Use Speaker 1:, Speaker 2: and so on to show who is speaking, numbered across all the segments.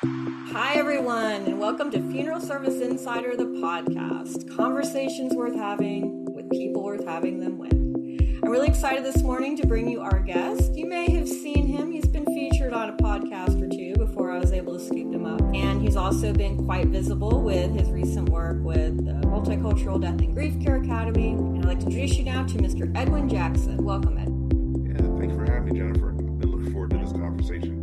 Speaker 1: Hi, everyone, and welcome to Funeral Service Insider, the podcast. Conversations worth having with people worth having them with. I'm really excited this morning to bring you our guest. You may have seen him. He's been featured on a podcast or two before I was able to scoop him up. And he's also been quite visible with his recent work with the Multicultural Death and Grief Care Academy. And I'd like to introduce you now to Mr. Edwin Jackson. Welcome, Ed.
Speaker 2: Yeah, thanks for having me, Jennifer. I've been looking forward to this conversation.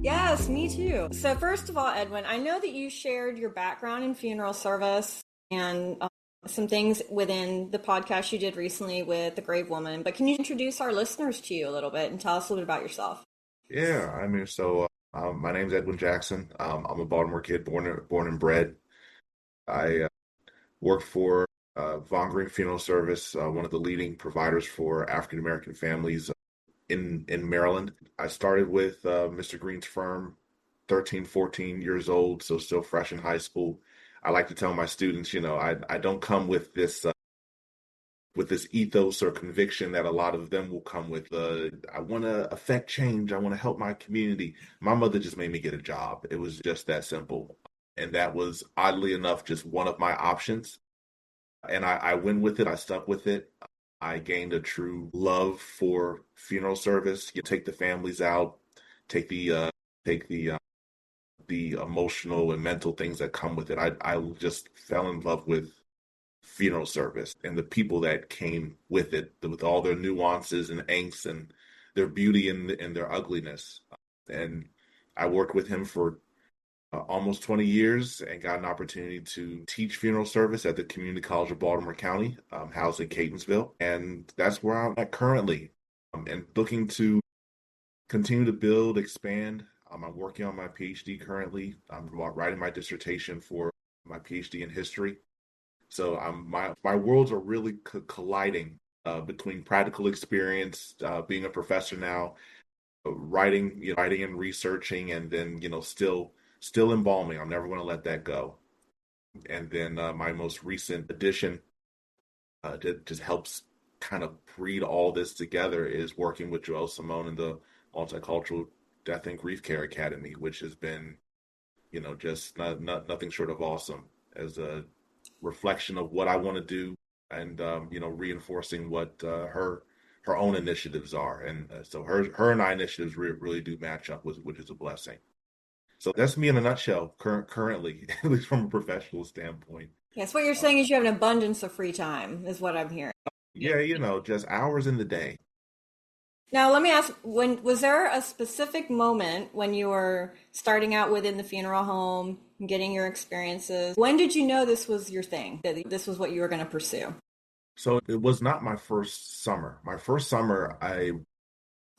Speaker 1: Yes, me too. So first of all, Edwin, I know that you shared your background in funeral service and some things within the podcast you did recently with The Grave Woman, but can you introduce our listeners to you a little bit and tell us a little bit about yourself?
Speaker 2: Yeah, my name's Edwin Jackson. I'm a Baltimore kid, born and bred. I worked for Von Green Funeral Service, one of the leading providers for African American families in Maryland. I started with Mr. Green's firm, 13, 14 years old, so still fresh in high school. I like to tell my students, I don't come with this ethos or conviction that a lot of them will come with. I want to affect change. I want to help my community. My mother just made me get a job. It was just that simple. And that was, oddly enough, just one of my options. And I went with it. I stuck with it. I gained a true love for funeral service. You take the families out, take the emotional and mental things that come with it. I just fell in love with funeral service and the people that came with it, with all their nuances and angst and their beauty and their ugliness. And I worked with him for almost 20 years and got an opportunity to teach funeral service at the Community College of Baltimore County, housed in Catonsville. And that's where I'm at currently, and looking to continue to build, expand. I'm working on my PhD currently. I'm writing my dissertation for my PhD in history. So my worlds are really colliding between practical experience, being a professor now, writing and researching, and then still embalming. I'm never going to let that go. And then my most recent addition that just helps kind of breed all this together is working with Joelle Simone in the Multicultural Death and Grief Care Academy, which has been, just nothing short of awesome as a reflection of what I want to do, and reinforcing what her own initiatives are, and so her and I initiatives really do match up, which is a blessing. So that's me in a nutshell, currently, at least from a professional standpoint.
Speaker 1: Yes, what you're saying is you have an abundance of free time, is what I'm hearing.
Speaker 2: Yeah, just hours in the day.
Speaker 1: Now, let me ask, was there a specific moment when you were starting out within the funeral home, getting your experiences? When did you know this was your thing, that this was what you were going to pursue?
Speaker 2: So it was not my first summer. My first summer, I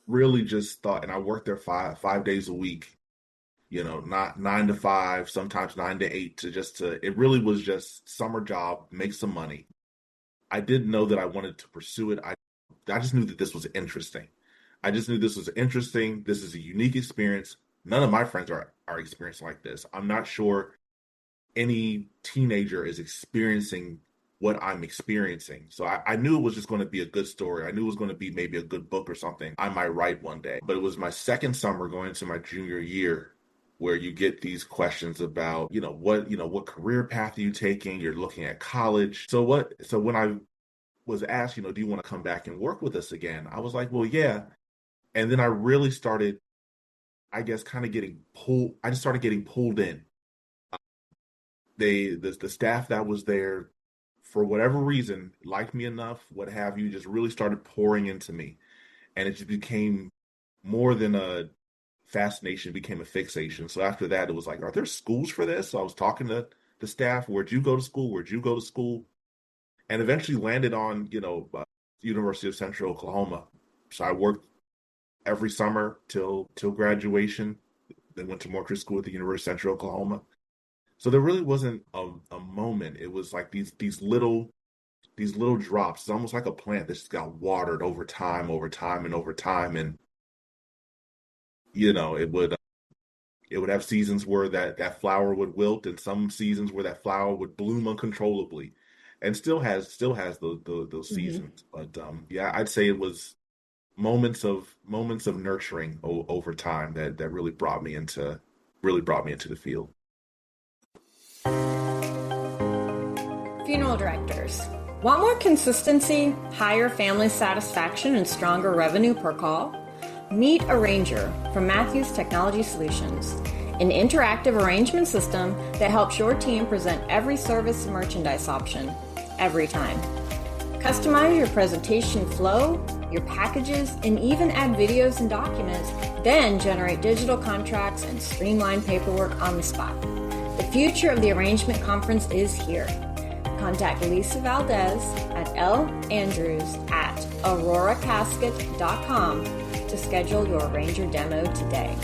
Speaker 2: really just thought, and I worked there five days a week, not 9 to 5, sometimes 9 to 8, it really was just summer job, make some money. I didn't know that I wanted to pursue it. I just knew that this was interesting. I just knew this was interesting. This is a unique experience. None of my friends are experiencing like this. I'm not sure any teenager is experiencing what I'm experiencing. So I knew it was just going to be a good story. I knew it was going to be maybe a good book or something I might write one day. But it was my second summer going into my junior year where you get these questions about, what career path are you taking? You're looking at college. So when I was asked, do you want to come back and work with us again? I was like, well, yeah. And then I really started, I guess, kind of getting pulled. I just started getting pulled in. The staff that was there, for whatever reason, liked me enough, what have you, just really started pouring into me. And it just became more than a fascination, became a fixation. So after that, it was like, are there schools for this? So I was talking to the staff, where'd you go to school? Where'd you go to school? And eventually landed on, University of Central Oklahoma. So I worked every summer till graduation, then went to mortuary school at the University of Central Oklahoma. So there really wasn't a moment. It was like these little drops. It's almost like a plant that just got watered over time. And, it would have seasons where that flower would wilt, and some seasons where that flower would bloom uncontrollably, and still has those seasons. But yeah, I'd say it was moments of nurturing over time that really brought me into really brought me into the field.
Speaker 1: Funeral directors. Want more consistency, higher family satisfaction, and stronger revenue per call? Meet Arranger from Matthews Technology Solutions, an interactive arrangement system that helps your team present every service and merchandise option every time. Customize your presentation flow, your packages, and even add videos and documents, then generate digital contracts and streamline paperwork on the spot. The future of the arrangement conference is here. Contact Lisa Valdez at landrews@auroracasket.com to schedule your Arranger demo today.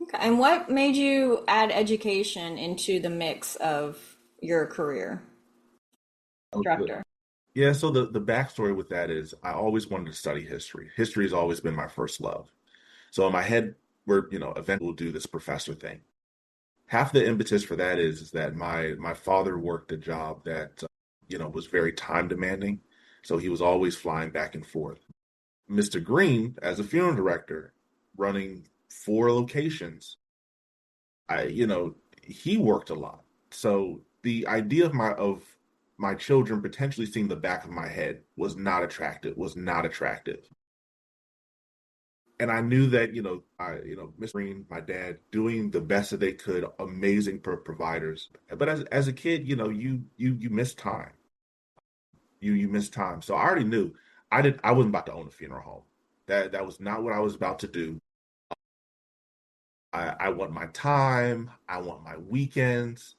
Speaker 1: Okay, and what made you add education into the mix of your career, director?
Speaker 2: Yeah, so the backstory with that is I always wanted to study history. History has always been my first love. So in my head, we're, eventually we'll do this professor thing. Half the impetus for that is that my father worked a job that, was very time demanding. So he was always flying back and forth. Mr. Green, as a funeral director, running 4 locations, he worked a lot. So the idea of my children potentially seeing the back of my head was not attractive, And I knew that, Mr. Green, my dad, doing the best that they could, amazing providers. But as a kid, you miss time. You miss time. So I already knew I wasn't about to own a funeral home. That was not what I was about to do. I want my time. I want my weekends.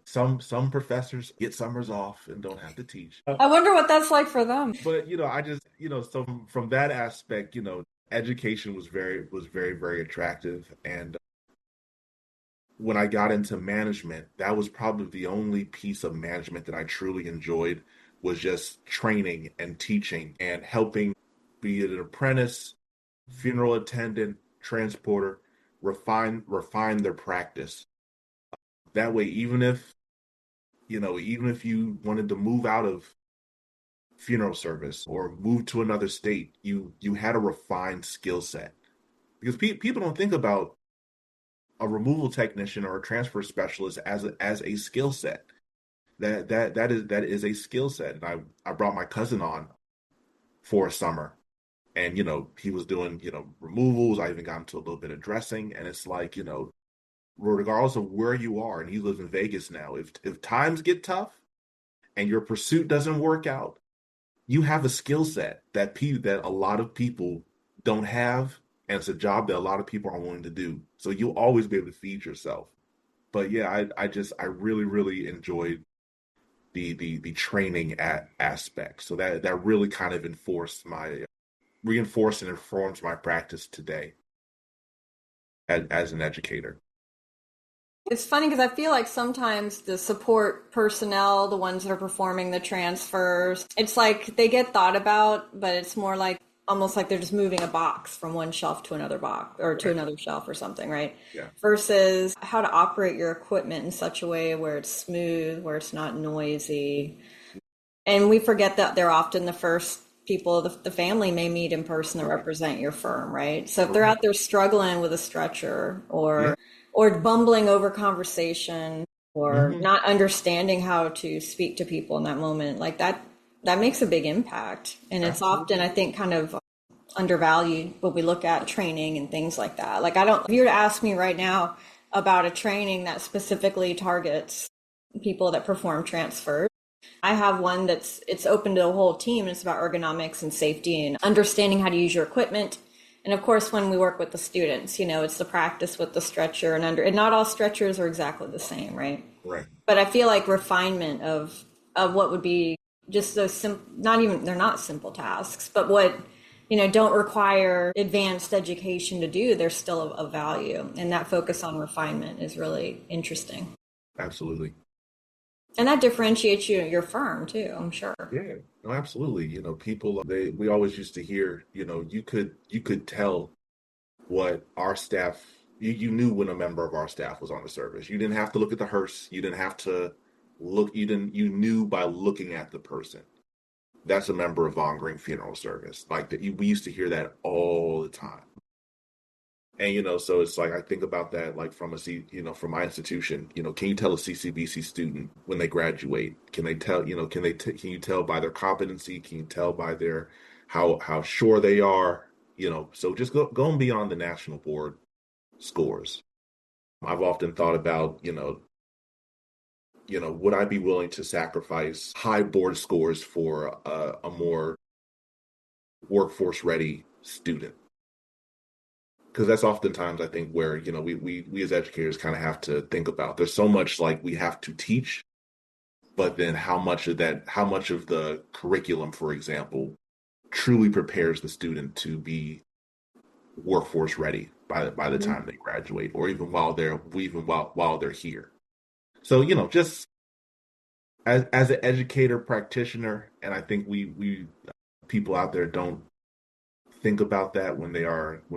Speaker 2: Some professors get summers off and don't have to teach.
Speaker 1: I wonder what that's like for them.
Speaker 2: But I just so from that aspect, education was very, very attractive. And when I got into management, that was probably the only piece of management that I truly enjoyed, was just training and teaching and helping, be it an apprentice, funeral attendant, transporter, refine their practice. That way, even if you wanted to move out of funeral service or move to another state, you had a refined skill set. Because people don't think about a removal technician or a transfer specialist as a skill set. That is a skill set. And I brought my cousin on for a summer, and he was doing removals. I even got him to a little bit of dressing, and it's like, regardless of where you are, and he lives in Vegas now, if times get tough and your pursuit doesn't work out, you have a skill set that a lot of people don't have, and it's a job that a lot of people are willing to do. So you'll always be able to feed yourself. But yeah, I really, really enjoyed the training aspect. So that really kind of reinforced and informs my practice today as an educator.
Speaker 1: It's funny because I feel like sometimes the support personnel, the ones that are performing the transfers, it's like they get thought about, but it's more like almost like they're just moving a box from one shelf to another box or to another shelf or something, right?
Speaker 2: Yeah.
Speaker 1: Versus how to operate your equipment in such a way where it's smooth, where it's not noisy. And we forget that they're often the first people the family may meet in person that represent your firm, right? So if they're out there struggling with a stretcher or bumbling over conversation or not understanding how to speak to people in that moment, like that makes a big impact. And it's often, I think, kind of undervalued when we look at training and things like that. Like if you were to ask me right now about a training that specifically targets people that perform transfers, I have one it's open to the whole team, and it's about ergonomics and safety and understanding how to use your equipment. And of course, when we work with the students, it's the practice with the stretcher and not all stretchers are exactly the same, right?
Speaker 2: Right.
Speaker 1: But I feel like refinement of what would be just those they're not simple tasks, but what, don't require advanced education to do, they're still of value. And that focus on refinement is really interesting.
Speaker 2: Absolutely.
Speaker 1: And that differentiates your firm too, I'm sure.
Speaker 2: Yeah, no, absolutely. People, we always used to hear, you could tell what our staff, you knew when a member of our staff was on the service. You didn't have to look at the hearse. You didn't have to look, you knew by looking at the person. that's a member of Von Green Funeral Service. Like we used to hear that all the time. And so it's like I think about that like from from my institution. Can you tell a CCBC student when they graduate? Can they tell? Can you tell by their competency? Can you tell by their how sure they are? So just going beyond the national board scores. I've often thought about would I be willing to sacrifice high board scores for a more workforce ready student? Because that's oftentimes I think where we as educators kind of have to think about. There's so much like we have to teach, but then how much of the curriculum, for example, truly prepares the student to be workforce ready by the time they graduate, or even while they're here. So just as an educator practitioner, and I think we people out there don't think about that when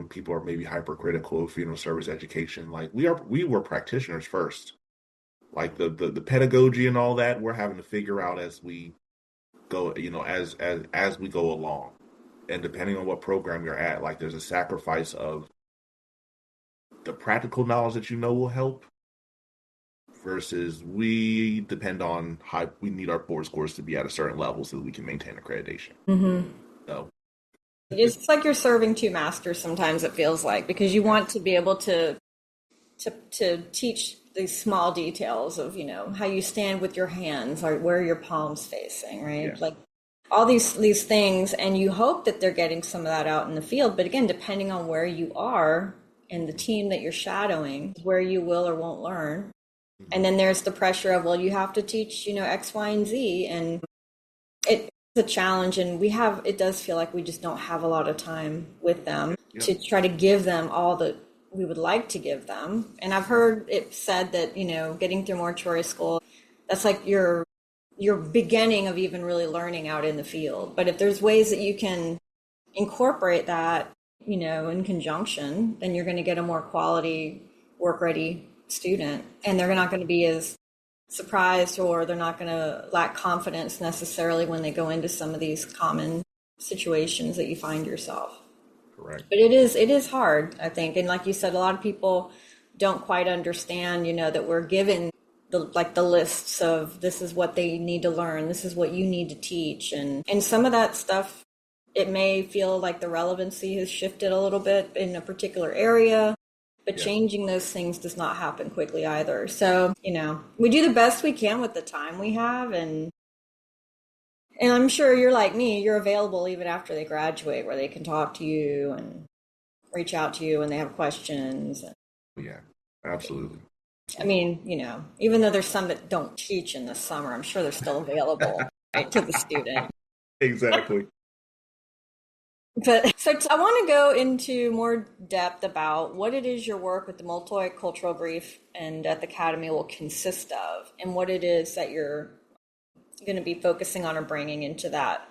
Speaker 2: people are maybe hypercritical of funeral service education. Like we were practitioners first. Like the pedagogy and all that we're having to figure out as we go, as we go along. And depending on what program you're at, like there's a sacrifice of the practical knowledge that will help versus we depend on high we need our board scores to be at a certain level so that we can maintain accreditation.
Speaker 1: Mm-hmm.
Speaker 2: So
Speaker 1: It's like you're serving two masters sometimes, it feels like, because you want to be able to teach these small details of, how you stand with your hands or where your palms facing, right?
Speaker 2: yeah.
Speaker 1: Like all these things, and you hope that they're getting some of that out in the field. But again, depending on where you are and the team that you're shadowing, where you will or won't learn. And then there's the pressure of, well, you have to teach, X, Y, and Z. And it's a challenge. And it does feel like we just don't have a lot of time with them
Speaker 2: Yeah.
Speaker 1: to try to give them all that we would like to give them. And I've heard it said that, getting through mortuary school, that's like your beginning of even really learning out in the field. But if there's ways that you can incorporate that, in conjunction, then you're going to get a more quality, work ready student. And they're not going to be as surprised, or they're not going to lack confidence necessarily when they go into some of these common situations that you find yourself.
Speaker 2: Correct.
Speaker 1: But it is hard, I think. And like you said, a lot of people don't quite understand, that we're given the lists of this is what they need to learn, this is what you need to teach. And some of that stuff, it may feel like the relevancy has shifted a little bit in a particular area, but
Speaker 2: Yeah.
Speaker 1: changing those things does not happen quickly either. So, we do the best we can with the time we have. And I'm sure you're like me, you're available even after they graduate, where they can talk to you and reach out to you when they have questions.
Speaker 2: Yeah, absolutely.
Speaker 1: I mean, even though there's some that don't teach in the summer, I'm sure they're still available, right, to the student.
Speaker 2: Exactly.
Speaker 1: But so I want to go into more depth about what it is your work with the Multicultural Grief and Death Academy will consist of, and what it is that you're going to be focusing on or bringing into that.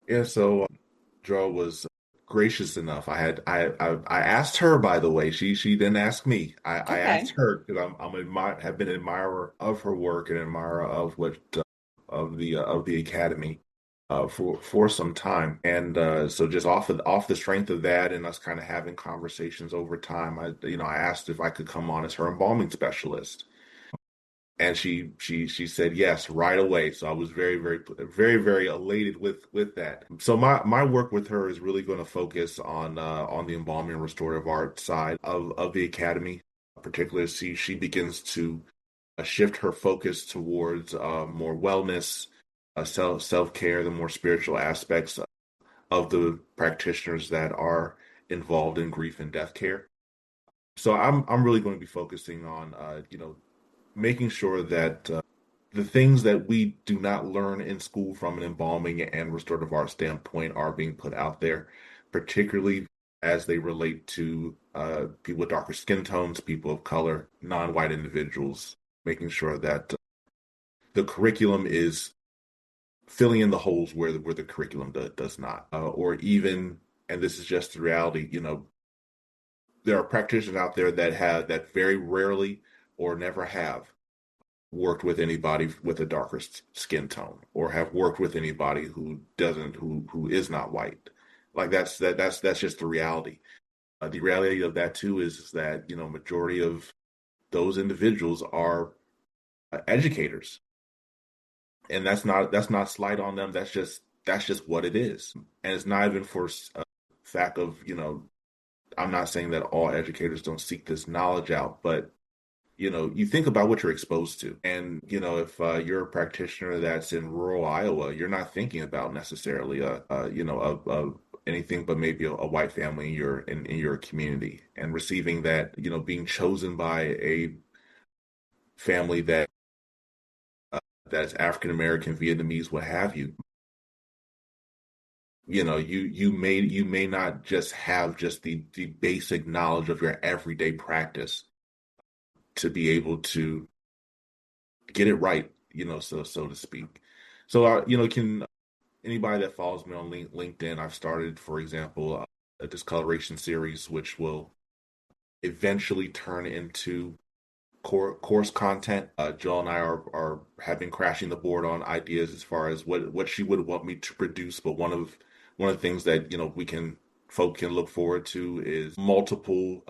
Speaker 2: Yeah, so Dro was gracious enough. I asked her, by the way. She didn't ask me. I
Speaker 1: Okay.
Speaker 2: asked her because have been an admirer of her work and admirer of what of the academy for some time. And so just off the strength of that and us kind of having conversations over time, I asked if I could come on as her embalming specialist. And she said yes right away. So I was very, very, very, very elated with that. So my work with her is really going to focus on the embalming and restorative art side of the academy. Particularly as she begins to shift her focus towards more wellness, self-care, the more spiritual aspects of the practitioners that are involved in grief and death care. So I'm really going to be focusing on making sure that the things that we do not learn in school from an embalming and restorative art standpoint are being put out there, particularly as they relate to people with darker skin tones, people of color, non-white individuals, making sure that the curriculum is filling in the holes where the curriculum does not, or even, and this is just the reality, there are practitioners out there that very rarely or never have worked with anybody with a darker skin tone or have worked with anybody who is not white. Like that's just the reality. The reality of that too is that, majority of those individuals are educators, and that's not slight on them. That's just what it is, and it's not even for a fact of, I'm not saying that all educators don't seek this knowledge out, but you think about what you're exposed to. And, if you're a practitioner that's in rural Iowa, you're not thinking about necessarily anything but maybe a white family in your community, and receiving that, being chosen by a family that's African American, Vietnamese, what have you. You may not just have just the basic knowledge of your everyday practice to be able to get it right, so to speak. So, can anybody that follows me on LinkedIn, I've started, for example, a discoloration series, which will eventually turn into course content. Joel and I have been crashing the board on ideas as far as what she would want me to produce. But one of the things that folk can look forward to is multiple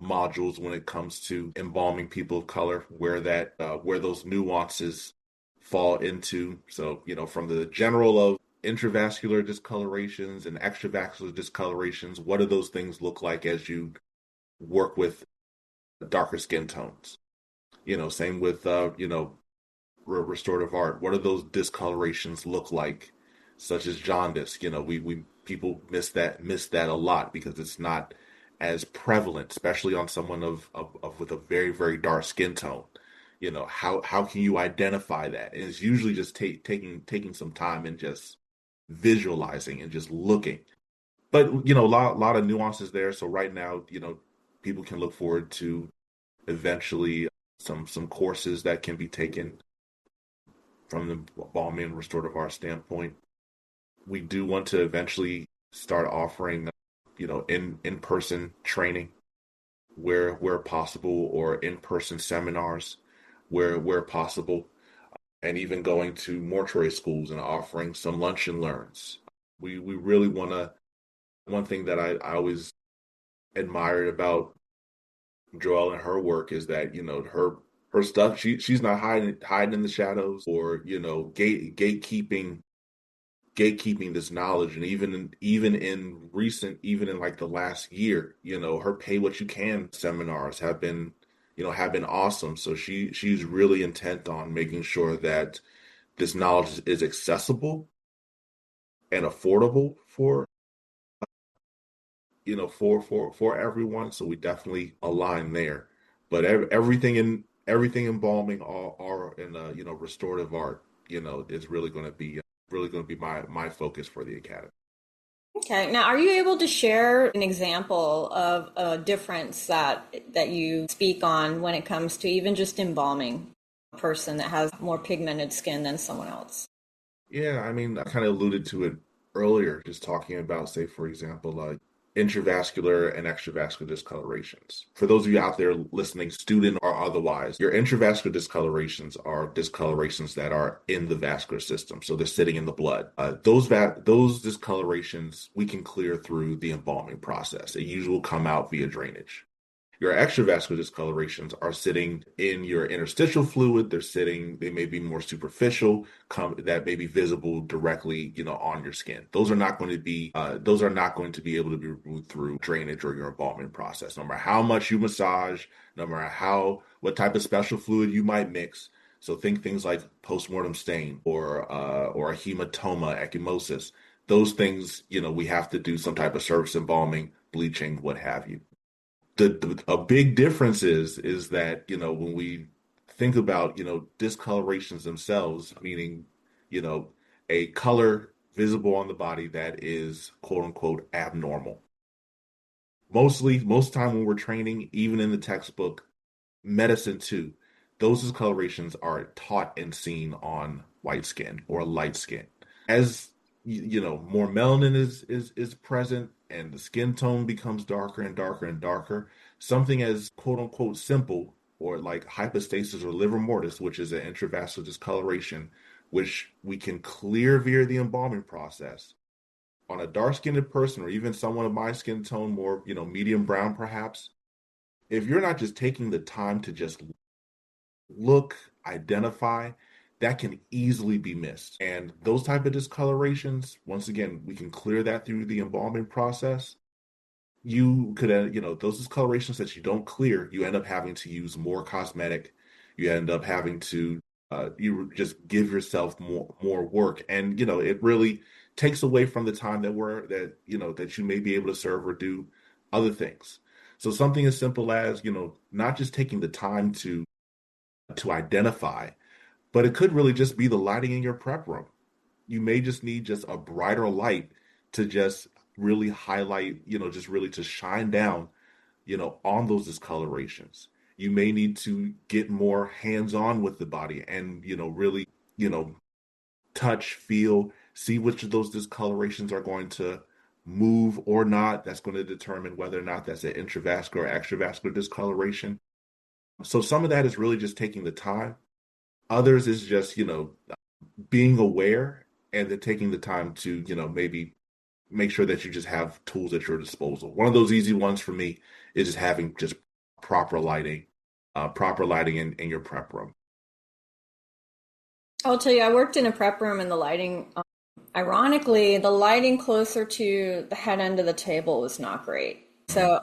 Speaker 2: modules when it comes to embalming people of color, where those nuances fall into. So, from the general of intravascular discolorations and extravascular discolorations, what do those things look like as you work with darker skin tones? Same with restorative art. What do those discolorations look like, such as jaundice? We people miss that a lot because it's not as prevalent, especially on someone of with a very, very dark skin tone. How can you identify that? And it's usually just taking some time and just visualizing and just looking. But a lot of nuances there. So right now, people can look forward to eventually some courses that can be taken from the balmy and restorative art standpoint. We do want to eventually start offering, in-person training where possible, or in-person seminars where possible, and even going to mortuary schools and offering some lunch and learns. We really want to. One thing that I always admired about Joelle and her work is that, her stuff, she's not hiding in the shadows, or, gatekeeping this knowledge. And even in like the last year, her pay what you can seminars have been awesome. So she's really intent on making sure that this knowledge is accessible and affordable for everyone. So we definitely align there. But everything embalming, all in restorative art, is really going to be my focus for the academy.
Speaker 1: Okay. Now, are you able to share an example of a difference that you speak on when it comes to even just embalming a person that has more pigmented skin than someone else?
Speaker 2: Yeah, I mean, I kind of alluded to it earlier, just talking about, say, for example, intravascular and extravascular discolorations. For those of you out there listening, student or otherwise, your intravascular discolorations are discolorations that are in the vascular system, so they're sitting in the blood. Those discolorations we can clear through the embalming process. It usually will come out via drainage. Your extravascular discolorations are sitting in your interstitial fluid. They may be more superficial, that may be visible directly, on your skin. Those are not going to be able to be removed through drainage or your embalming process. No matter how much you massage, no matter what type of special fluid you might mix. So think things like postmortem stain or a hematoma, ecchymosis. Those things, we have to do some type of surface embalming, bleaching, what have you. A big difference is that, when we think about, discolorations themselves, meaning, you know a color visible on the body that is quote unquote abnormal. Most time when we're training, even in the textbook, medicine too, those discolorations are taught and seen on white skin or light skin. As more melanin is present, and the skin tone becomes darker and darker and darker, something as quote unquote simple or like hypostasis or livor mortis, which is an intravascular discoloration, which we can clear via the embalming process. On a dark-skinned person, or even someone of my skin tone, more, medium brown perhaps, if you're not just taking the time to just look, identify, that can easily be missed. And those type of discolorations, once again, we can clear that through the embalming process. You could, those discolorations that you don't clear, you end up having to use more cosmetic. You end up having to, you just give yourself more work, and it really takes away from the time that you may be able to serve or do other things. So something as simple as not just taking the time to identify, but it could really just be the lighting in your prep room. You may just need just a brighter light to just really highlight, just really to shine down, on those discolorations. You may need to get more hands-on with the body and, really, you know, touch, feel, see which of those discolorations are going to move or not. That's going to determine whether or not that's an intravascular or extravascular discoloration. So some of that is really just taking the time. Others is just, being aware and then taking the time to, maybe make sure that you just have tools at your disposal. One of those easy ones for me is just having just proper lighting in your prep room.
Speaker 1: I'll tell you, I worked in a prep room and the lighting, ironically, the lighting closer to the head end of the table was not great.
Speaker 2: Mhm.
Speaker 1: So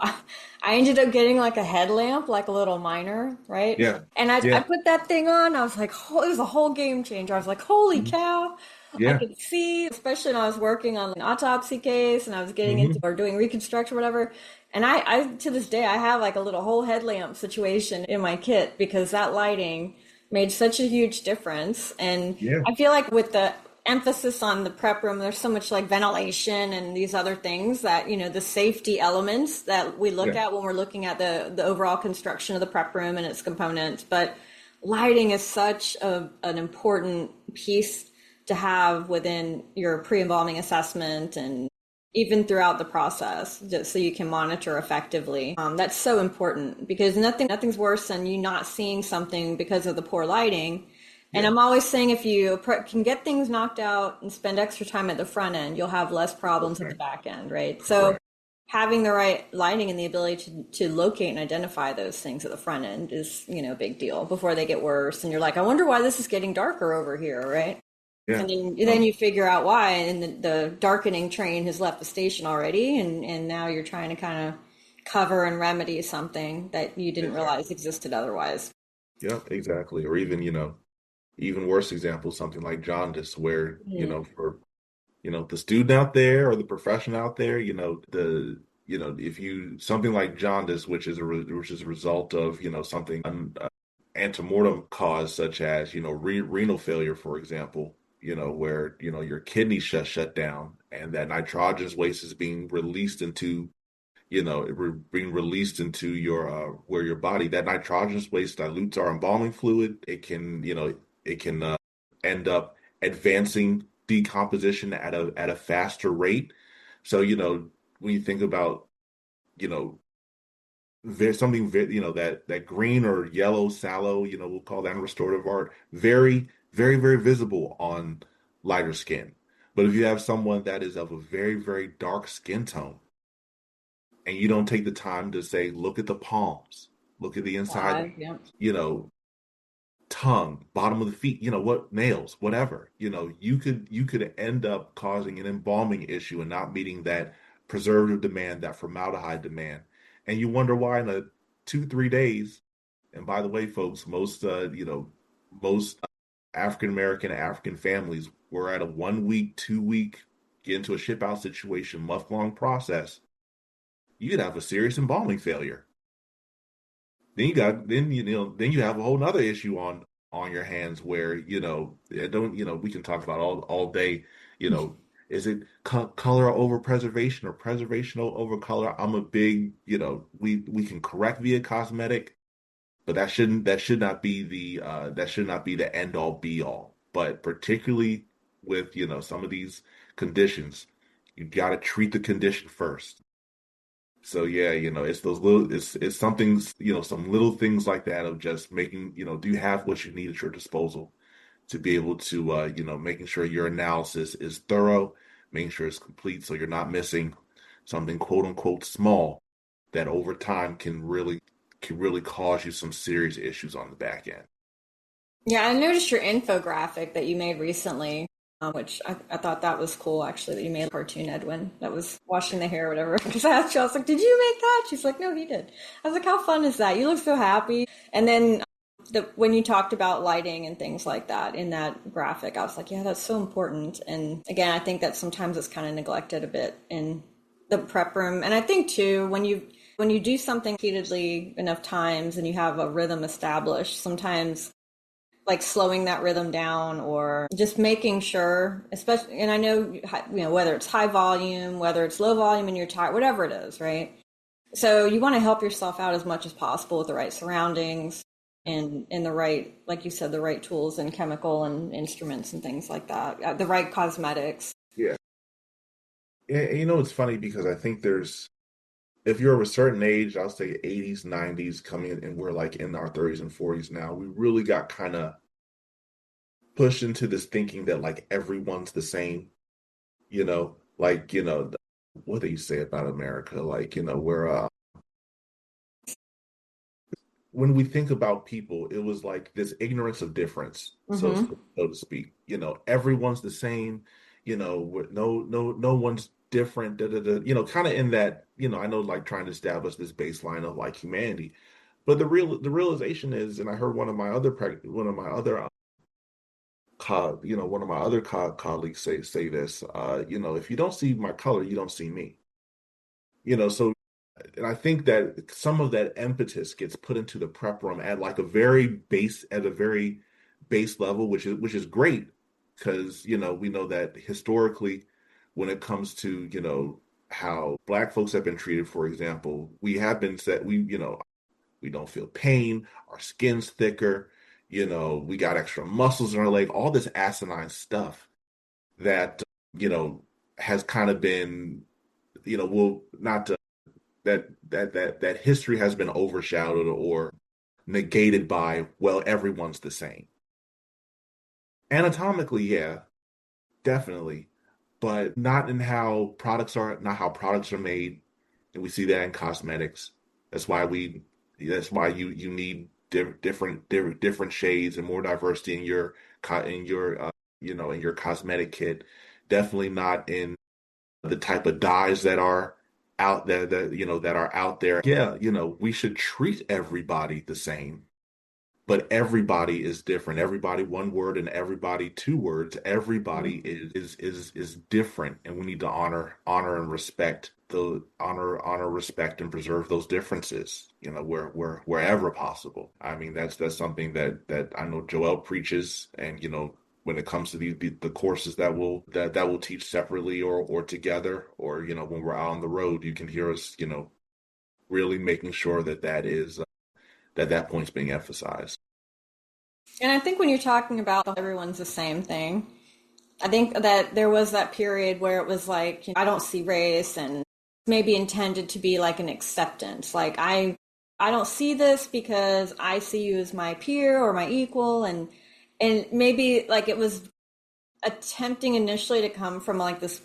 Speaker 1: I ended up getting like a headlamp, like a little miner, right?
Speaker 2: Yeah,
Speaker 1: And I
Speaker 2: yeah,
Speaker 1: put that thing on. I was like, it was a whole game changer. I was like, holy
Speaker 2: mhm,
Speaker 1: cow. I
Speaker 2: yeah,
Speaker 1: could see, especially when I was working on an autopsy case and I was getting into
Speaker 2: hmm
Speaker 1: or doing reconstruction or whatever. And I to this day, I have like a little whole headlamp situation in my kit because that lighting made such a huge difference. And
Speaker 2: yeah,
Speaker 1: I feel like with the emphasis on the prep room, there's so much like ventilation and these other things that, the safety elements that we look
Speaker 2: yeah,
Speaker 1: at when we're looking at the overall construction of the prep room and its components. But lighting is such an important piece to have within your pre-embalming assessment and even throughout the process, just so you can monitor effectively. That's so important because nothing's worse than you not seeing something because of the poor lighting. And
Speaker 2: yeah.
Speaker 1: I'm always saying if you can get things knocked out and spend extra time at the front end, you'll have less problems at the
Speaker 2: Correct,
Speaker 1: back end, right? So
Speaker 2: correct.
Speaker 1: having the right lighting and the ability to locate and identify those things at the front end is, a big deal before they get worse. And you're like, I wonder why this is getting darker over here, right?
Speaker 2: Yeah.
Speaker 1: And then you figure out why, and the darkening train has left the station already, and now you're trying to kind of cover and remedy something that you didn't realize
Speaker 2: Exactly.
Speaker 1: existed otherwise.
Speaker 2: Yep, exactly. Or even, even worse example, something like jaundice, where,
Speaker 1: Mm.
Speaker 2: for, the student out there or the profession out there, if you, something like jaundice, which is a result of, something antemortem cause, such as, renal failure, for example, where, your kidneys shut down and that nitrogenous waste is being released into being released into your where your body, that nitrogenous waste dilutes our embalming fluid. It can end up advancing decomposition at a faster rate. So when you think about you know there's something that green or yellow sallow, we'll call that in restorative art, very very very visible on lighter skin. But if you have someone that is of a very very dark skin tone, and you don't take the time to say, look at the palms, look at the inside,
Speaker 1: Yeah.
Speaker 2: you know, tongue, bottom of the feet, what nails, whatever, you could end up causing an embalming issue and not meeting that preservative demand, that formaldehyde demand. And you wonder why in a 2, 3 days. And by the way, folks, most African American, African families were at a 1 week, 2 week, get into a ship out situation, month long process. You could have a serious embalming failure. Then you have a whole nother issue on your hands where it don't we can talk about all day. you know is it color over preservation or preservation over color? I'm a big, we can correct via cosmetic, but that should not be the end all be all. But particularly with some of these conditions, you got to treat the condition first. So yeah, it's those little, it's something, some little things like that of just making, do you have what you need at your disposal to be able to, making sure your analysis is thorough, making sure it's complete, so you're not missing something quote unquote small that over time can really cause you some serious issues on the back end.
Speaker 1: Yeah, I noticed your infographic that you made recently, which I thought that was cool, actually, that you made a cartoon Edwin that was washing the hair or whatever. Because I asked you, I was like, did you make that? She's like, no, he did. I was like, how fun is that? You look so happy. And then when you talked about lighting and things like that in that graphic, I was like, yeah, that's so important. And again, I think that sometimes it's kind of neglected a bit in the prep room. And I think too, when you do something repeatedly enough times and you have a rhythm established, sometimes like slowing that rhythm down or just making sure, especially, and I know, whether it's high volume, whether it's low volume and you're tired, whatever it is, right? So you want to help yourself out as much as possible with the right surroundings and the right, like you said, the right tools and chemical and instruments and things like that, the right cosmetics.
Speaker 2: Yeah. Yeah, it's funny because I think if you're of a certain age, I'll say 80s, 90s, coming in, and we're like in our 30s and 40s now, we really got kind of pushed into this thinking that like everyone's the same, like, what do you say about America? Like, when we think about people, it was like this ignorance of difference, so
Speaker 1: Mm-hmm.
Speaker 2: so to speak. Everyone's the same. No one's different. Da, da, da, kind of in that. I know, like trying to establish this baseline of like humanity, but the realization is, and I heard one of my other colleagues say this. If you don't see my color, you don't see me. So and I think that some of that impetus gets put into the prep room at like a very base level, which is great because we know that historically, when it comes to how Black folks have been treated, for example, we have been said we don't feel pain, our skin's thicker, we got extra muscles in our leg, all this asinine stuff that you know has kind of been will not that history has been overshadowed or negated by, well, everyone's the same. Anatomically, yeah, definitely, but not how products are made, and we see that in cosmetics. That's why you need different shades and more diversity in your cosmetic kit. Definitely not in the type of dyes that are out there that are out there. Yeah, we should treat everybody the same, but everybody is different. Everybody one word and everybody two words. Everybody is different, and we need to honor and respect respect and preserve those differences. Wherever possible. I mean, that's something that I know Joel preaches, and when it comes to the courses that will teach separately or together, or when we're out on the road, you can hear us really making sure that point's being emphasized.
Speaker 1: And I think when you're talking about everyone's the same thing, I think that there was that period where it was like, I don't see race, and maybe intended to be like an acceptance. Like I don't see this because I see you as my peer or my equal, and maybe like it was attempting initially to come from like this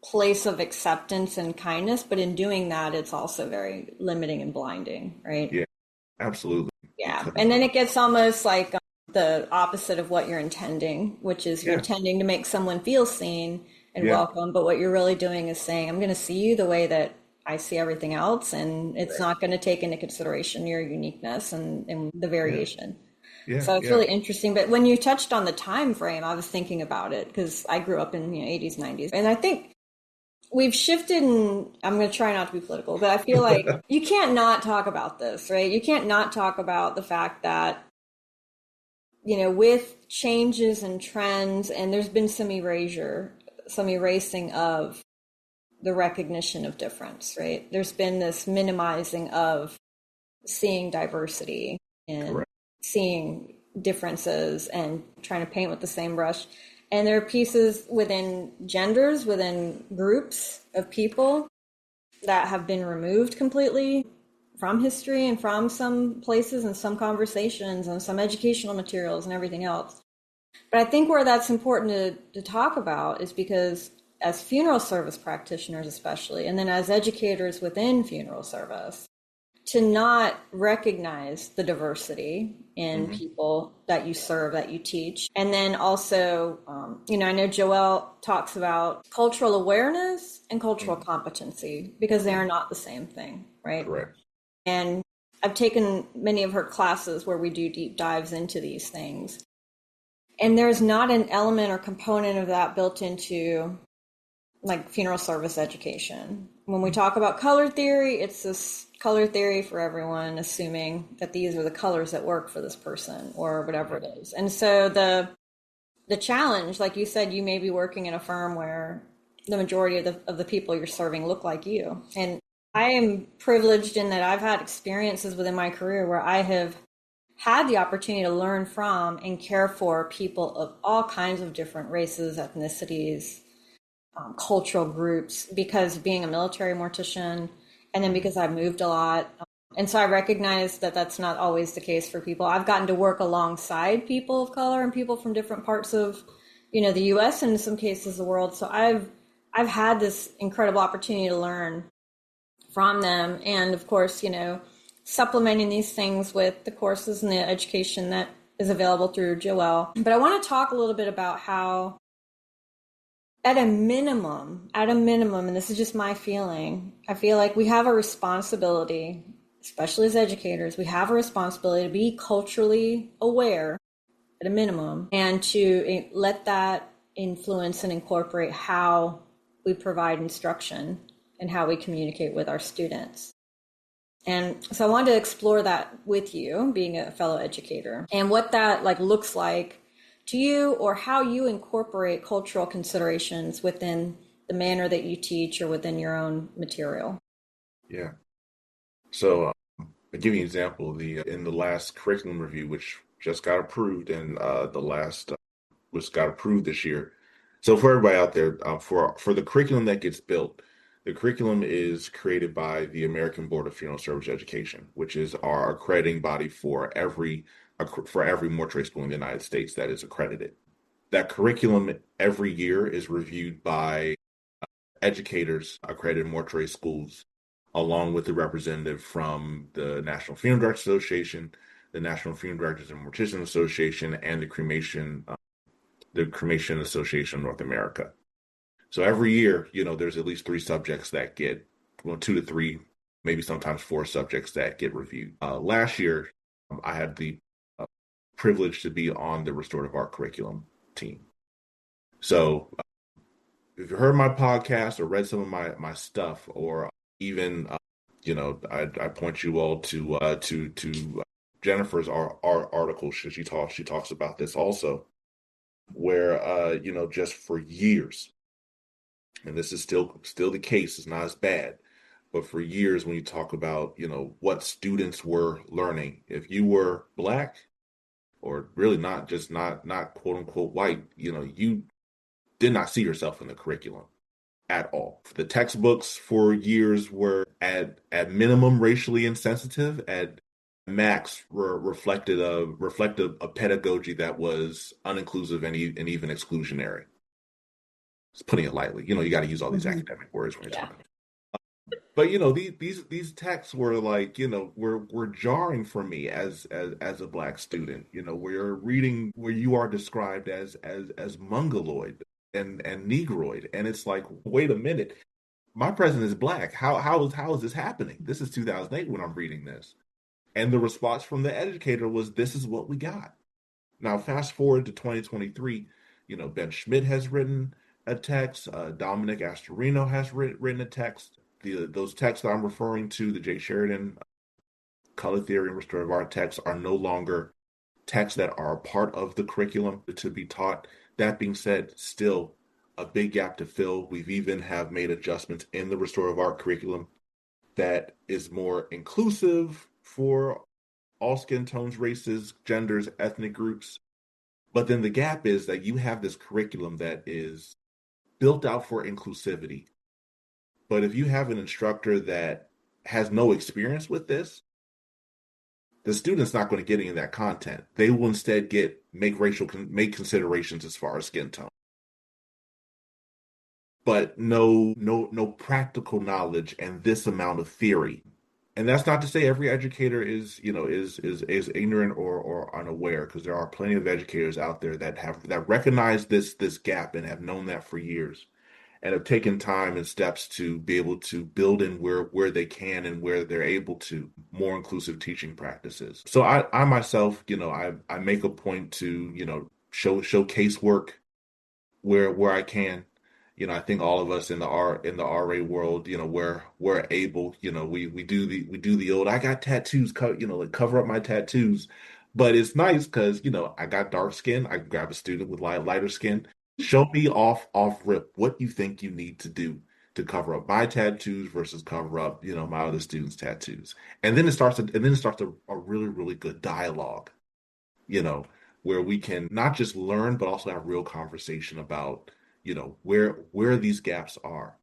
Speaker 1: place of acceptance and kindness, but in doing that, it's also very limiting and blinding, right?
Speaker 2: Yeah, absolutely.
Speaker 1: Yeah.
Speaker 2: Because
Speaker 1: And then it gets almost like the opposite of what you're intending, which is you're
Speaker 2: yeah,
Speaker 1: intending to make someone feel seen and
Speaker 2: yeah,
Speaker 1: welcome. But what you're really doing is saying, I'm going to see you the way that I see everything else. And it's
Speaker 2: right.
Speaker 1: not going to take into consideration your uniqueness and the
Speaker 2: Yeah,
Speaker 1: variation.
Speaker 2: yeah,
Speaker 1: So it's
Speaker 2: yeah.
Speaker 1: really interesting. But when you touched on the time frame, I was thinking about it because I grew up in 80s, 90s. And I think we've shifted, and I'm going to try not to be political, but I feel like you can't not talk about this, right? You can't not talk about the fact that with changes and trends, and there's been some erasing of the recognition of difference, right? There's been this minimizing of seeing diversity and
Speaker 2: Correct.
Speaker 1: seeing differences and trying to paint with the same brush. And there are pieces within genders, within groups of people that have been removed completely from history and from some places and some conversations and some educational materials and everything else. But I think where that's important to talk about is because as funeral service practitioners especially, and then as educators within funeral service, to not recognize the diversity in people that you serve, that you teach. And then also, I know Joelle talks about cultural awareness and cultural competency because they are not the same thing, right?
Speaker 2: Correct.
Speaker 1: And I've taken many of her classes where we do deep dives into these things. And there's not an element or component of that built into like funeral service education. When we talk about color theory, it's this color theory for everyone, assuming that these are the colors that work for this person or whatever it is. And so the challenge, like you said, you may be working in a firm where the majority of the people you're serving look like you. And I am privileged in that I've had experiences within my career where I have had the opportunity to learn from and care for people of all kinds of different races, ethnicities, cultural groups, because being a military mortician, and then because I've moved a lot. And so I recognize that that's not always the case for people. I've gotten to work alongside people of color and people from different parts of, the US and in some cases the world. So I've had this incredible opportunity to learn from them. And of course, supplementing these things with the courses and the education that is available through Joelle. But I want to talk a little bit about how at a minimum, and this is just my feeling, I feel like we have a responsibility, especially as educators, we have a responsibility to be culturally aware at a minimum and to let that influence and incorporate how we provide instruction and how we communicate with our students. And so I wanted to explore that with you, being a fellow educator, and what that looks like to you, or how you incorporate cultural considerations within the manner that you teach or within your own material.
Speaker 2: Yeah. So I'll give you an example. In the last curriculum review, which just got approved, and which got approved this year. So for everybody out there, for the curriculum that gets built, the curriculum is created by the American Board of Funeral Service Education, which is our accrediting body for every mortuary school in the United States that is accredited. That curriculum every year is reviewed by educators accredited mortuary schools, along with the representative from the National Funeral Directors Association, the National Funeral Directors and Morticians Association, and the Cremation Association of North America. So every year, there's at least 3 subjects that get, 2 to 3, maybe sometimes 4 subjects that get reviewed. Last year, I had the privilege to be on the restorative art curriculum team. So if you heard my podcast or read some of my stuff, or even, I point you all to Jennifer's article. She talks about this also, where, just for years, and this is still the case, it's not as bad, but for years when you talk about, what students were learning, if you were Black, or really not quote unquote white, you did not see yourself in the curriculum at all. The textbooks for years were at minimum racially insensitive, at max reflected a pedagogy that was uninclusive and even exclusionary. Just putting it lightly. You got to use all these academic words when you're talking. But these texts were were jarring for me as a Black student. Where you're reading, where you are described as mongoloid and negroid, and it's like, wait a minute, my president is Black. How is this happening? This is 2008 when I'm reading this, and the response from the educator was, "This is what we got." Now fast forward to 2023. Ben Schmidt has written a text. Dominic Astorino has written a text. Those texts that I'm referring to, the Jay Sheridan color theory and restorative art texts, are no longer texts that are a part of the curriculum to be taught. That being said, still a big gap to fill. We've even have made adjustments in the restorative art curriculum that is more inclusive for all skin tones, races, genders, ethnic groups. But then the gap is that you have this curriculum that is built out for inclusivity, But if you have an instructor that has no experience with this, the student's not going to get any of that content. They will instead make considerations as far as skin tone, but no practical knowledge and this amount of theory. And that's not to say every educator is ignorant or unaware, because there are plenty of educators out there that recognize this gap and have known that for years and have taken time and steps to be able to build in where they can and where they're able to more inclusive teaching practices. So I myself, I make a point to, show casework where I can. I think all of us in the RA world, we're able, we do the old I got tattoos, like cover up my tattoos. But it's nice because, I got dark skin. I can grab a student with lighter skin. Show me off rip what you think you need to do to cover up my tattoos versus cover up, my other students' tattoos. And then it starts a really, really good dialogue, you know, where we can not just learn, but also have real conversation about, where these gaps are.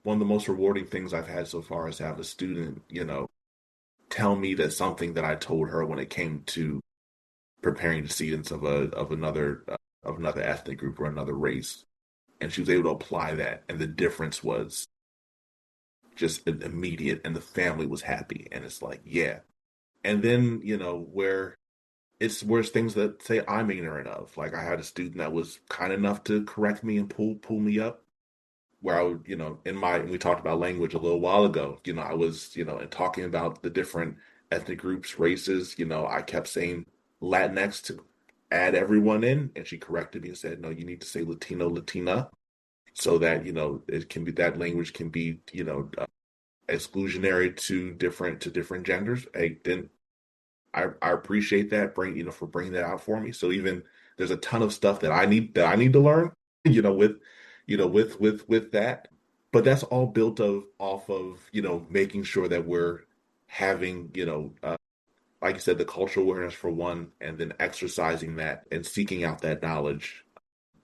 Speaker 2: One of the most rewarding things I've had so far is to have a student, tell me that something that I told her when it came to preparing descendants of another ethnic group or another race, and she was able to apply that, and the difference was just immediate, and the family was happy, and it's like, yeah. And then, where it's things that say I'm ignorant of. Like I had a student that was kind enough to correct me and pull me up. Where I would, we talked about language a little while ago. I was, and talking about the different ethnic groups, races. I kept saying Latinx to add everyone in, and she corrected me and said, "No, you need to say Latino, Latina, so that it can be that language can be exclusionary to different genders." Then I appreciate that for bringing that out for me. So even there's a ton of stuff that I need to learn, with with that. But that's all built off of making sure that we're having like you said, the cultural awareness for one, and then exercising that and seeking out that knowledge.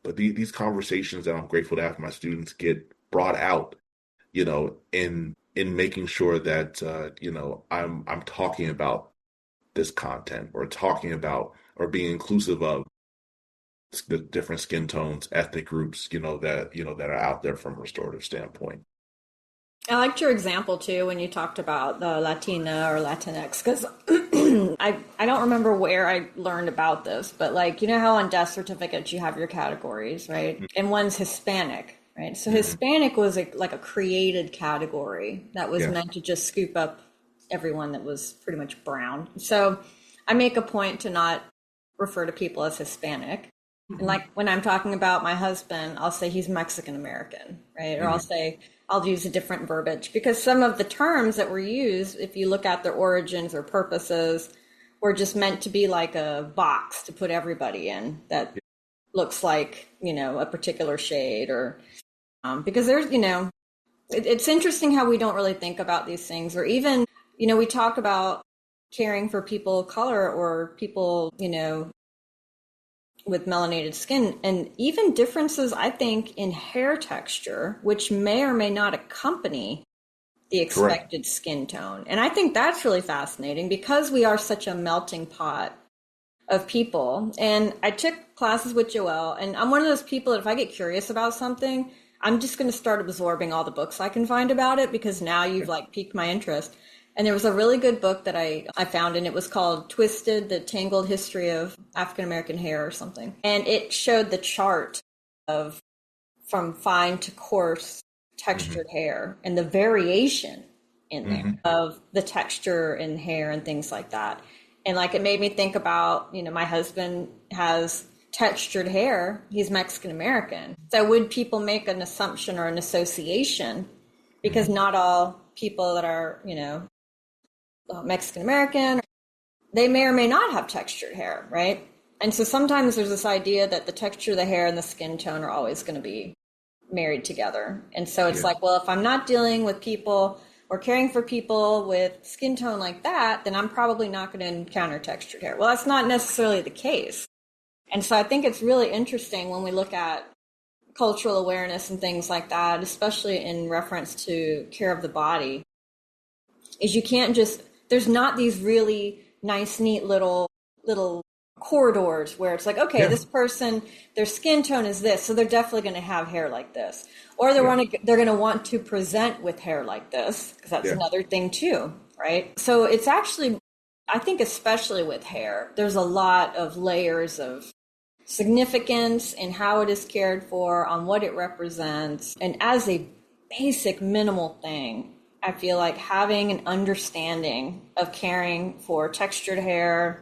Speaker 2: But these conversations that I'm grateful to have my students get brought out, in making sure that I'm talking about this content, or talking about or being inclusive of the different skin tones, ethnic groups, that are out there from a restorative standpoint.
Speaker 1: I liked your example too when you talked about the Latina or Latinx, because I don't remember where I learned about this, but like, how on death certificates you have your categories, right? And one's Hispanic, right? So Hispanic was like a created category that was
Speaker 2: Yes.
Speaker 1: meant to just scoop up everyone that was pretty much brown. So I make a point to not refer to people as Hispanic. And like when I'm talking about my husband, I'll say he's Mexican American, right? Or I'll use a different verbiage, because some of the terms that were used, if you look at their origins or purposes, were just meant to be like a box to put everybody in that looks like, a particular shade, or because there's, it's interesting how we don't really think about these things. Or even, we talk about caring for people of color or people, with melanated skin, and even differences, I think, in hair texture, which may or may not accompany the
Speaker 2: Correct.
Speaker 1: expected skin tone. And I think that's really fascinating, because we are such a melting pot of people. And I took classes with Joelle, and I'm one of those people that if I get curious about something, I'm just going to start absorbing all the books I can find about it, because now you've like piqued my interest. And there was a really good book that I found, and it was called Twisted, The Tangled History of African American Hair or something. And it showed the chart of from fine to coarse textured hair and the variation in there of the texture in hair and things like that. And like, it made me think about, my husband has textured hair. He's Mexican American. So would people make an assumption or an association, because not all people that are, Mexican American, they may or may not have textured hair, right? And so sometimes there's this idea that the texture of the hair and the skin tone are always going to be married together. And so it's like, well, if I'm not dealing with people or caring for people with skin tone like that, then I'm probably not going to encounter textured hair. Well, that's not necessarily the case. And so I think it's really interesting when we look at cultural awareness and things like that, especially in reference to care of the body, is you can't just, there's not these really nice, neat little corridors where it's like, okay,
Speaker 2: Yeah.
Speaker 1: this person, their skin tone is this, so they're definitely going to have hair like this, or
Speaker 2: Yeah.
Speaker 1: they're going to want to present with hair like this, because that's
Speaker 2: Yeah.
Speaker 1: another thing too, right? So it's actually, I think, especially with hair, there's a lot of layers of significance in how it is cared for, on what it represents, and as a basic minimal thing, I feel like having an understanding of caring for textured hair,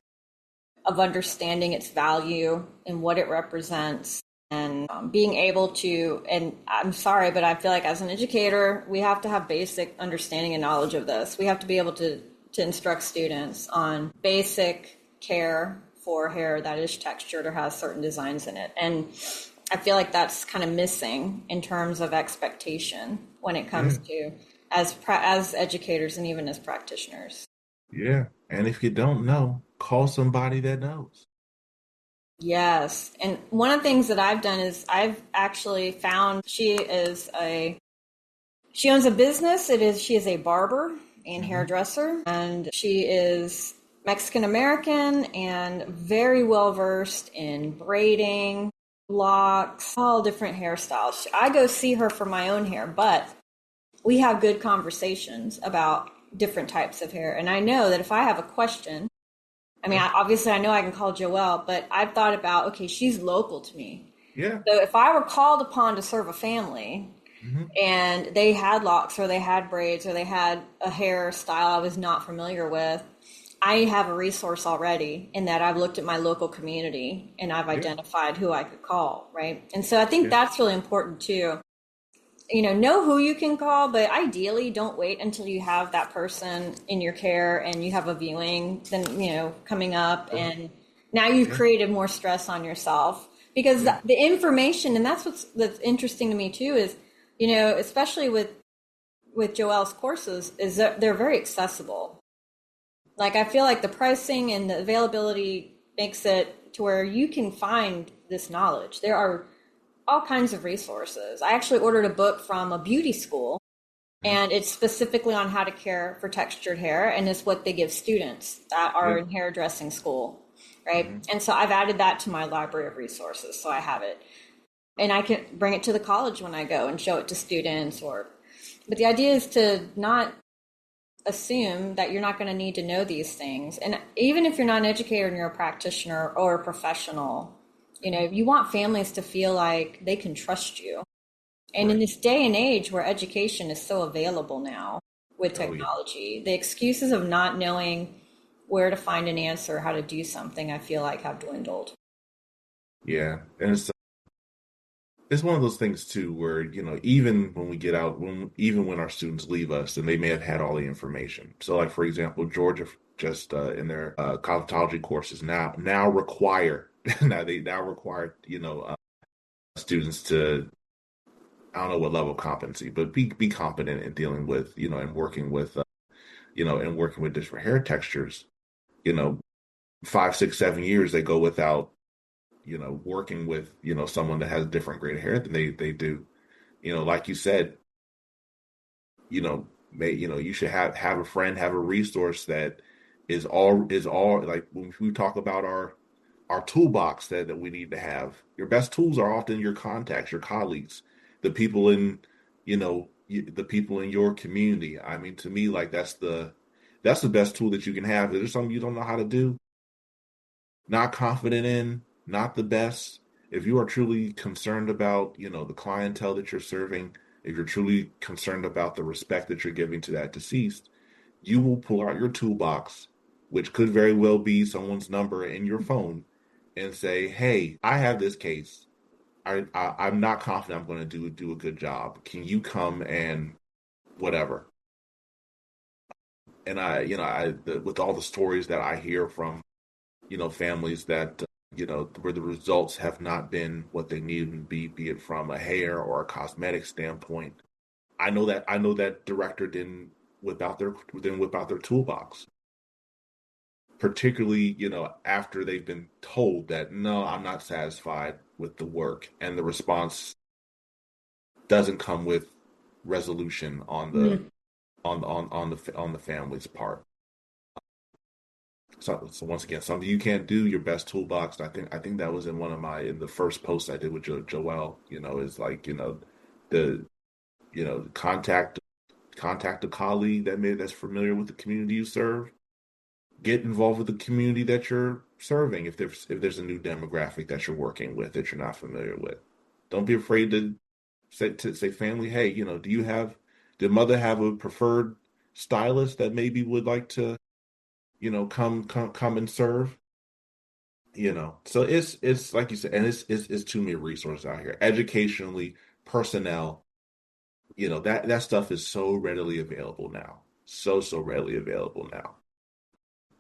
Speaker 1: of understanding its value and what it represents, and being able to, and I'm sorry, but I feel like as an educator, we have to have basic understanding and knowledge of this. We have to be able to instruct students on basic care for hair that is textured or has certain designs in it. And I feel like that's kind of missing in terms of expectation when it comes
Speaker 2: Yeah.
Speaker 1: to as educators and even as practitioners.
Speaker 2: Yeah. And if you don't know, call somebody that knows.
Speaker 1: Yes. And one of the things that I've done is I've actually found she owns a business. She is a barber and
Speaker 2: Hmm.
Speaker 1: hairdresser, and she is Mexican American and very well versed in braiding, locks, all different hairstyles. I go see her for my own hair, but we have good conversations about different types of hair. And I know that if I have a question, I mean,
Speaker 2: Yeah.
Speaker 1: obviously I know I can call Joelle, but I've thought about, okay, she's local to me.
Speaker 2: Yeah.
Speaker 1: So if I were called upon to serve a family
Speaker 2: Hmm.
Speaker 1: and they had locks or they had braids or they had a hairstyle I was not familiar with, I have a resource already in that I've looked at my local community and I've
Speaker 2: Yeah.
Speaker 1: identified who I could call, right? And so I think
Speaker 2: Yeah.
Speaker 1: that's really important too. Know who you can call, but ideally don't wait until you have that person in your care and you have a viewing, then, coming up,
Speaker 2: Right.
Speaker 1: and now you've
Speaker 2: Yeah.
Speaker 1: created more stress on yourself because
Speaker 2: Yeah.
Speaker 1: the information, and that's interesting to me too, is, especially with Joelle's courses, is that they're very accessible. Like, I feel like the pricing and the availability makes it to where you can find this knowledge. There are all kinds of resources. I actually ordered a book from a beauty school,
Speaker 2: Mhm.
Speaker 1: and it's specifically on how to care for textured hair, and it's what they give students that are
Speaker 2: Yeah.
Speaker 1: in hairdressing school, right?
Speaker 2: Hmm.
Speaker 1: And so I've added that to my library of resources, so I have it. And I can bring it to the college when I go and show it to students, but the idea is to not assume that you're not going to need to know these things. And even if you're not an educator and you're a practitioner or a professional, you want families to feel like they can trust you. And in
Speaker 2: Right.
Speaker 1: this day and age where education is so available now with
Speaker 2: Oh yeah.
Speaker 1: technology, the excuses of not knowing where to find an answer, how to do something, I feel like have dwindled.
Speaker 2: Yeah. And it's one of those things too where, even when we get out, even when our students leave us, and they may have had all the information. So like, for example, Georgia just in their cosmetology courses now require now require students to, I don't know what level of competency, but be competent in dealing with, and working with and working with different hair textures. you know 5, 6, 7 years they go without working with someone that has different grade hair than they do. Like you said, you should have a friend, have a resource that is all like, when we talk about our toolbox that we need to have. Your best tools are often your contacts, your colleagues, the people in the people in your community. I mean, to me, like, that's the best tool that you can have. If there's something you don't know how to do, not confident in, not the best. If you are truly concerned about, the clientele that you're serving, if you're truly concerned about the respect that you're giving to that deceased, you will pull out your toolbox, which could very well be someone's number in your phone, and say, "Hey, I have this case. I'm not confident I'm going to do a good job. Can you come and whatever?" And with all the stories that I hear from families that where the results have not been what they need to be it from a hair or a cosmetic standpoint. I know that director didn't whip out their toolbox, particularly after they've been told that, no, I'm not satisfied with the work and the response. doesn't come with resolution
Speaker 1: Mhm.
Speaker 2: on the family's part. So once again, something you can't do, your best toolbox. I think that was in one of my in the first post I did with Joelle. Is like the contact a colleague that's familiar with the community you serve. Get involved with the community that you're serving. If there's a new demographic that you're working with that you're not familiar with, don't be afraid to say family. Hey, did mother have a preferred stylist that maybe would like to come and serve? So it's like you said, and it's too many resources out here, educationally, personnel. That stuff is so readily available now, so readily available now.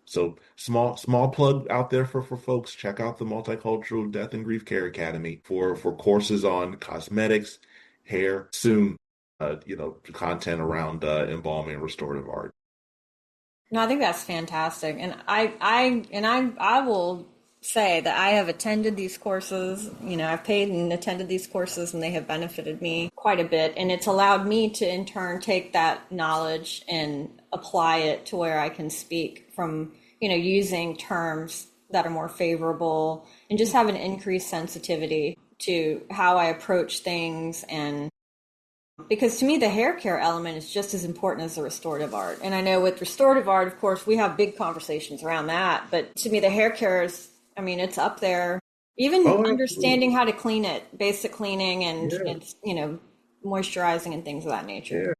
Speaker 2: So small plug out there for folks. Check out the Multicultural Death and Grief Care Academy for courses on cosmetics, hair, soon content around embalming and restorative art.
Speaker 1: No, I think that's fantastic. And I will say that I have attended these courses. I've paid and attended these courses and they have benefited me quite a bit. And it's allowed me to in turn take that knowledge and apply it to where I can speak from, using terms that are more favorable and just have an increased sensitivity to how I approach things. And because to me, the hair care element is just as important as the restorative art. And I know with restorative art, of course, we have big conversations around that. But to me, the hair care is, I mean, it's up there. Even
Speaker 2: Oh,
Speaker 1: understanding
Speaker 2: absolutely.
Speaker 1: how to clean it, basic cleaning
Speaker 2: Yeah,
Speaker 1: and moisturizing and things of that nature.
Speaker 2: yeah.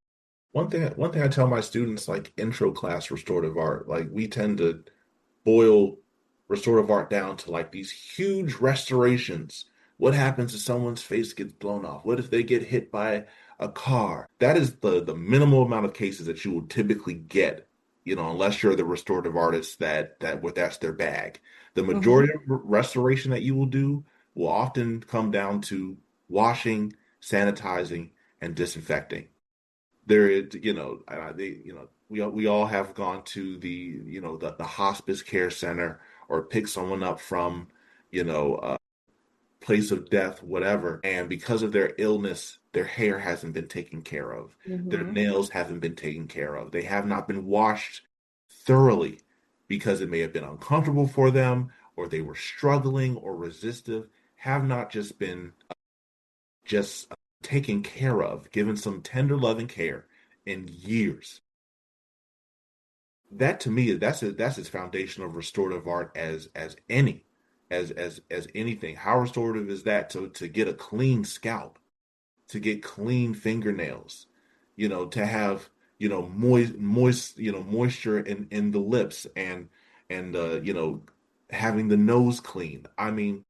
Speaker 2: One thing I tell my students, like intro class restorative art, like we tend to boil restorative art down to like these huge restorations. What happens if someone's face gets blown off? What if they get hit by a car? That is the minimal amount of cases that you will typically get, unless you're the restorative artist where that's their bag. The
Speaker 1: Hmm.
Speaker 2: majority of restoration that you will do will often come down to washing, sanitizing, and disinfecting. There is, we all have gone to the hospice care center or pick someone up from, place of death, whatever, and because of their illness, their hair hasn't been taken care of, their
Speaker 1: Hmm.
Speaker 2: nails haven't been taken care of, they have not been washed thoroughly because it may have been uncomfortable for them, or they were struggling or resistive, have not just taken care of, given some tender loving care in years. That to me, that's its foundation of restorative art as anything. How restorative is that to get a clean scalp, to get clean fingernails, to have moisture in the lips and having the nose clean. I mean,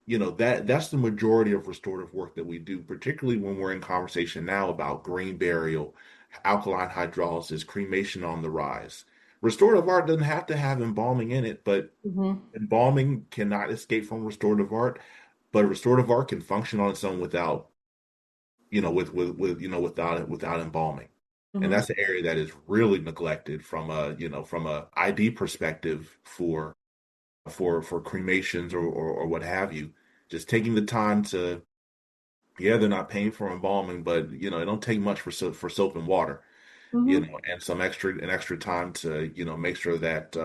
Speaker 2: that's the majority of restorative work that we do, particularly when we're in conversation now about green burial, alkaline hydrolysis, cremation on the rise. Restorative art doesn't have to have embalming in it, but
Speaker 1: Hmm.
Speaker 2: embalming cannot escape from restorative art. But restorative art can function on its own without, without embalming. And
Speaker 1: Hmm.
Speaker 2: that's an area that is really neglected from a ID perspective for cremations or what have you. Just taking the time to, yeah, they're not paying for embalming, but it don't take much for soap and water,
Speaker 1: Hmm.
Speaker 2: and some extra time to make sure that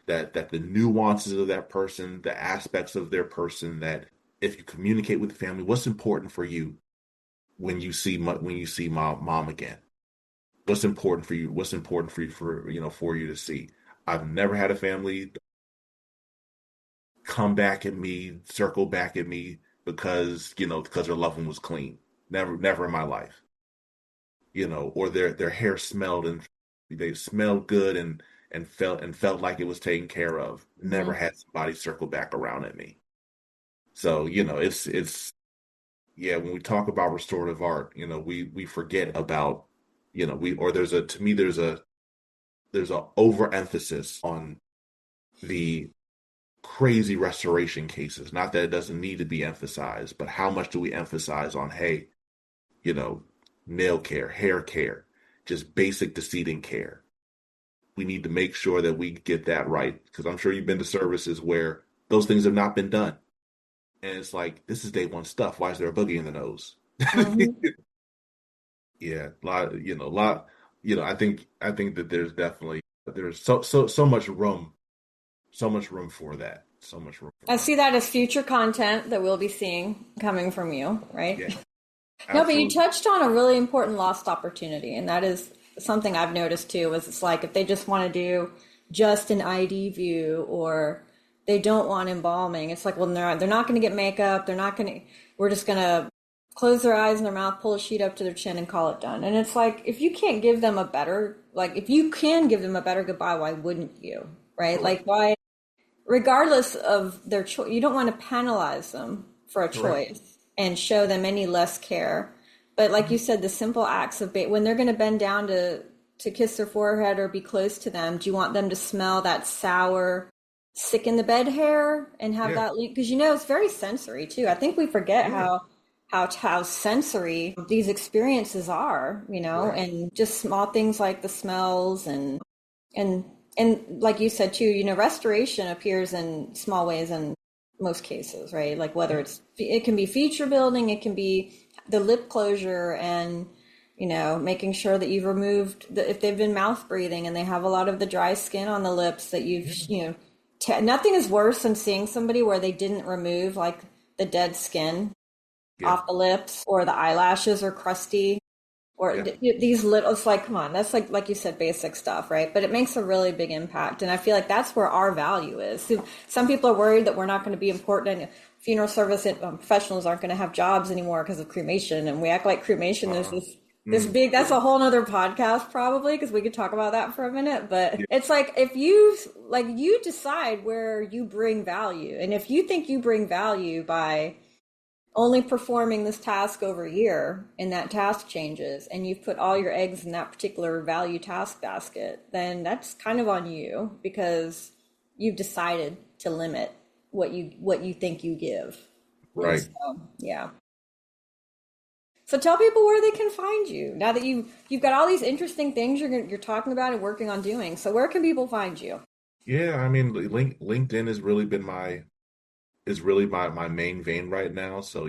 Speaker 2: that the nuances of that person, the aspects of their person, that if you communicate with the family, what's important for you when you see mom again. What's important for you? What's important for you for you to see? I've never had a family come back at me, circle back at me because their loved one was clean. Never in my life. Or their hair smelled and they smelled good and felt like it was taken care of. Never
Speaker 1: Hmm.
Speaker 2: had somebody circle back around at me. So, it's yeah, when we talk about restorative art, we forget about, we or there's a to me there's a overemphasis on the crazy restoration cases. Not that it doesn't need to be emphasized, but how much do we emphasize on, hey, you know, nail care, hair care, just basic decedent care. We need to make sure that we get that right because I'm sure you've been to services where those things have not been done. And it's like, this is day one stuff. Why is there a boogie in the nose?
Speaker 1: Hmm.
Speaker 2: Yeah, I think that there's so much room, so much room for that, so much room for
Speaker 1: I
Speaker 2: that.
Speaker 1: see that as future content that we'll be seeing coming from you, right?
Speaker 2: Yeah,
Speaker 1: No, but you
Speaker 2: absolutely.
Speaker 1: touched on a really important lost opportunity, and that is something I've noticed too. Is it's like if they just want to do just an ID view, or they don't want embalming, it's like, well, they're not going to get makeup. They're not going to. We're just going to close their eyes and their mouth, pull a sheet up to their chin, and call it done. And it's like if you can't give them a better, like if you can give them a better goodbye, why wouldn't you? Right? Like
Speaker 2: Correct.
Speaker 1: why? Regardless of their choice, you don't want to penalize them for a
Speaker 2: Correct.
Speaker 1: choice and show them any less care. But like you said, the simple acts of when they're going to bend down to kiss their forehead or be close to them, do you want them to smell that sour, sick in the bed hair and have
Speaker 2: Yeah.
Speaker 1: that link? Because it's very sensory too. I think we forget
Speaker 2: Yeah.
Speaker 1: how sensory these experiences are,
Speaker 2: Right.
Speaker 1: and just small things like the smells and and like you said too, restoration appears in small ways in most cases, right? Like whether it can be feature building, it can be the lip closure, and making sure that you've removed if they've been mouth breathing and they have a lot of the dry skin on the lips, that you've
Speaker 2: Yeah.
Speaker 1: nothing is worse than seeing somebody where they didn't remove like the dead skin
Speaker 2: Yeah.
Speaker 1: off the lips, or the eyelashes are crusty, or
Speaker 2: Yeah.
Speaker 1: these little, it's like, come on, that's like you said, basic stuff, right? But it makes a really big impact, and I feel like that's where our value is. So some people are worried that we're not going to be important, and funeral service professionals aren't going to have jobs anymore because of cremation, and we act like cremation is
Speaker 2: Uh,
Speaker 1: this big, that's
Speaker 2: yeah.
Speaker 1: a whole nother podcast probably, because we could talk about that for a minute. But
Speaker 2: Yeah.
Speaker 1: it's like, if you decide where you bring value, and if you think you bring value by only performing this task over a year and that task changes, and you've put all your eggs in that particular value task basket, then that's kind of on you, because you've decided to limit what you think you give. And
Speaker 2: Right.
Speaker 1: so, yeah. So tell people where they can find you now that you've got all these interesting things you're talking about and working on doing. So where can people find you?
Speaker 2: Yeah. I mean, LinkedIn has really been my main vein right now. So,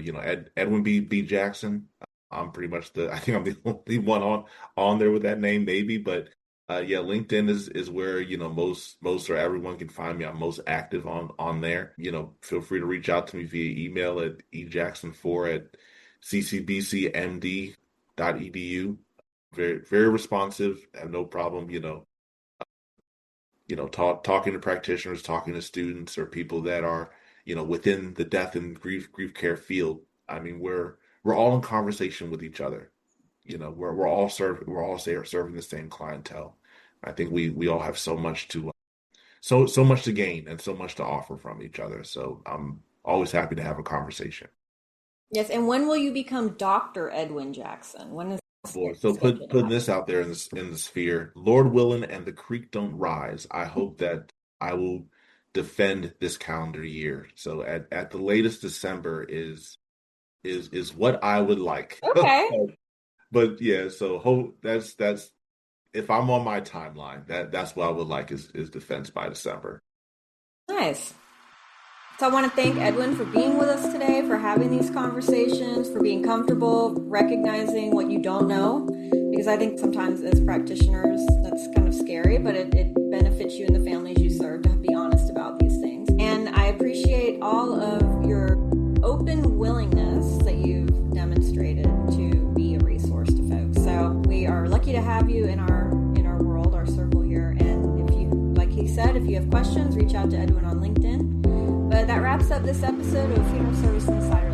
Speaker 2: Edwin B. Jackson. I'm pretty much I think I'm the only one on there with that name, maybe. But yeah, LinkedIn is where, most or everyone can find me. I'm most active on there. Feel free to reach out to me via email at ejackson4@ccbcmd.edu. Very, very responsive. Have no problem, talking to practitioners, talking to students or people that are, within the death and grief care field. I mean, we're all in conversation with each other. We're all serving the same clientele. I think we all have so much to gain and so much to offer from each other. So I'm always happy to have a conversation.
Speaker 1: Yes, and when will you become Dr. Edwin Jackson? When is
Speaker 2: Boy,
Speaker 1: it
Speaker 2: so
Speaker 1: scheduled to
Speaker 2: putting
Speaker 1: happen?
Speaker 2: this out there in the sphere, Lord willing, and the creek don't rise. I hope that I will defend this calendar year. So at the latest, December is what I would like.
Speaker 1: Okay.
Speaker 2: But yeah, so hope that's if I'm on my timeline, that's what I would like is defense by December.
Speaker 1: Nice. So I want to thank Edwin for being with us today, for having these conversations, for being comfortable, recognizing what you don't know. Because I think sometimes as practitioners, that's kind of scary, but it benefits you and the families you serve to be honest about these things. And I appreciate all of your open willingness that you've demonstrated to be a resource to folks. So we are lucky to have you in our world, our circle here. And if you, like he said, if you have questions, reach out to Edwin on LinkedIn. But that wraps up this episode of Funeral Service Insider.